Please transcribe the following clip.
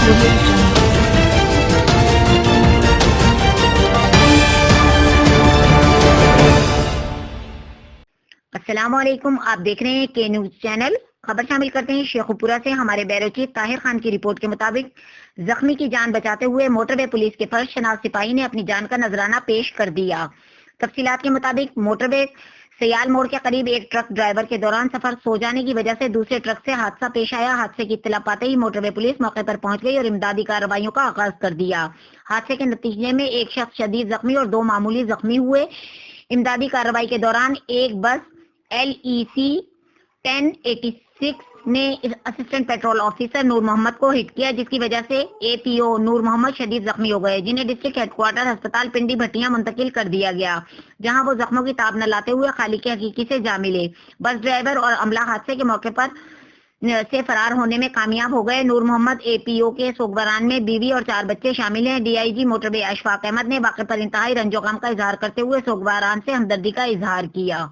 audio jungle. السلام علیکم، آپ دیکھ رہے ہیں کے نیوز چینل. خبر شامل کرتے ہیں شیخوپورہ سے. ہمارے بیرو چیف طاہر خان کی رپورٹ کے مطابق زخمی کی جان بچاتے ہوئے موٹر وے پولیس کے فرض شناس سپاہی نے اپنی جان کا نذرانہ پیش کر دیا. تفصیلات کے مطابق موٹر وے سیال موڑ کے قریب ایک ٹرک ڈرائیور کے دوران سفر سو جانے کی وجہ سے دوسرے ٹرک سے حادثہ پیش آیا. حادثے کی اطلاع پاتے ہی موٹر وے پولیس موقع پر پہنچ گئی اور امدادی کارروائیوں کا آغاز کر دیا. حادثے کے نتیجے میں ایک شخص شدید زخمی اور 2 معمولی زخمی ہوئے. امدادی کارروائی کے دوران ایک بس LEC 1086 نے اسسٹنٹ پیٹرول آفیسر نور محمد کو ہٹ کیا، جس کی وجہ سے APO نور محمد شدید زخمی ہو گئے، جنہیں ڈسٹرکٹ ہیڈ کوارٹر ہسپتال پنڈی بھٹیاں منتقل کر دیا گیا، جہاں وہ زخموں کی تاب نہ لاتے ہوئے خالق حقیقی سے جا ملے. بس ڈرائیور اور عملہ حادثے کے موقع پر سے فرار ہونے میں کامیاب ہو گئے. نور محمد APO کے سوگواران میں بیوی اور 4 بچے شامل ہیں. DIG موٹر وے اشفاق احمد نے واقعے پر انتہائی رنج و غم کا اظہار کرتے ہوئے سوگواران سے ہمدردی کا اظہار کیا.